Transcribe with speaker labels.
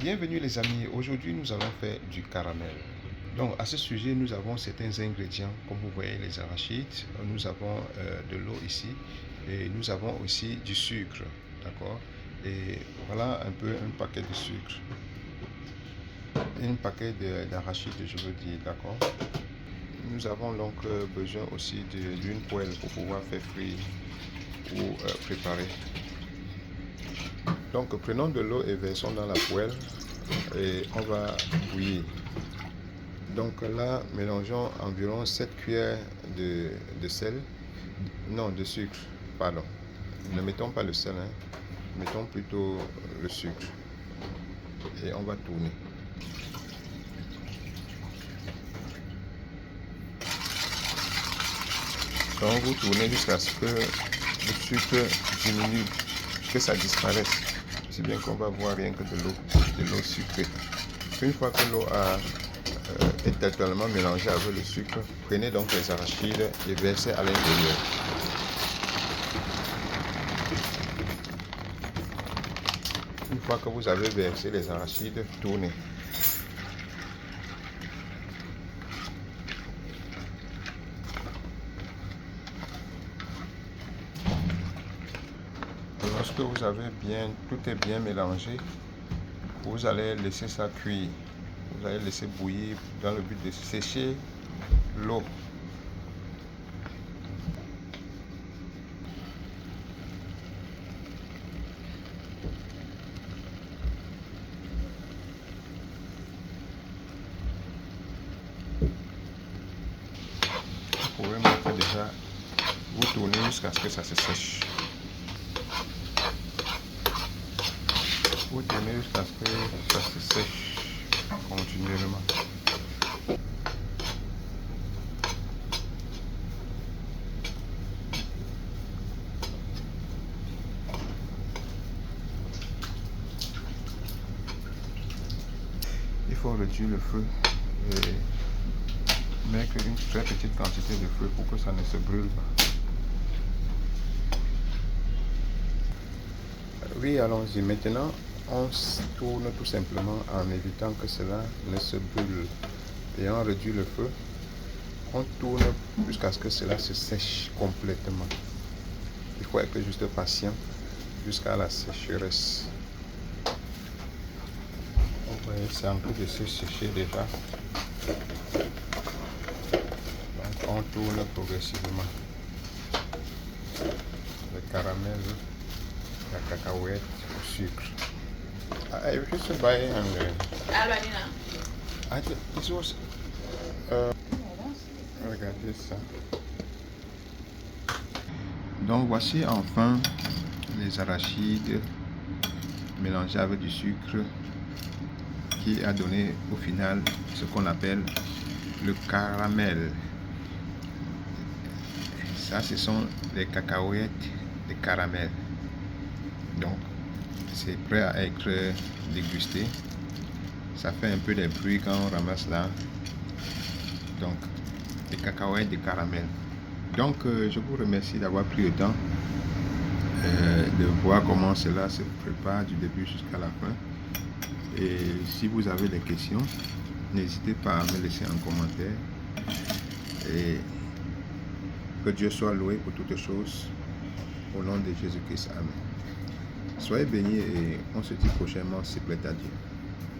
Speaker 1: Bienvenue les amis, aujourd'hui nous allons faire du caramel. Donc à ce sujet nous avons certains ingrédients, comme vous voyez les arachides, nous avons de l'eau ici et nous avons aussi du sucre, d'accord. Et voilà un peu un paquet de sucre, un paquet d'arachides je veux dire, d'accord. Nous avons donc besoin aussi d'une poêle pour pouvoir faire frire ou préparer. Donc prenons de l'eau et versons dans la poêle et on va bouillir. Donc là, mélangeons environ 7 cuillères de sel, non de sucre, pardon. Ne mettons pas le sel, hein. Mettons plutôt le sucre. Et on va tourner. Donc vous tournez jusqu'à ce que le sucre diminue, que ça disparaisse. C'est bien qu'on va voir rien que de l'eau sucrée. Une fois que l'eau est totalement mélangée avec le sucre, prenez donc les arachides et versez à l'intérieur. Une fois que vous avez versé les arachides, tournez. Lorsque vous avez tout est bien mélangé, vous allez laisser ça cuire. Vous allez laisser bouillir dans le but de sécher l'eau. Vous pouvez mettre déjà, vous tournez jusqu'à ce que ça se sèche. Vous tournez jusqu'à ce que ça se sèche continuellement. Il faut réduire le feu et mettre une très petite quantité de feu pour que ça ne se brûle pas. Oui, allons-y. Maintenant, on tourne tout simplement en évitant que cela ne se brûle. Et on réduit le feu. On tourne jusqu'à ce que cela se sèche complètement. Il faut être juste patient jusqu'à la sécheresse. Vous voyez, c'est en train de se sécher déjà. Donc on tourne progressivement. Le caramel, la cacahuète au sucre. I used to buy and this was regardez ça. Donc voici enfin les arachides mélangés avec du sucre qui a donné au final ce qu'on appelle le caramel. Ça, ce sont les cacahuètes de caramel. Donc c'est prêt à être dégusté. Ça fait un peu de bruit quand on ramasse là. Donc les cacahuètes de caramel. Donc je vous remercie d'avoir pris le temps de voir comment cela se prépare du début jusqu'à la fin. Et si vous avez des questions, n'hésitez pas à me laisser un commentaire. Et que Dieu soit loué pour toutes choses. Au nom de Jésus-Christ, amen. Soyez bénis et on se dit prochainement, s'il plaît à Dieu.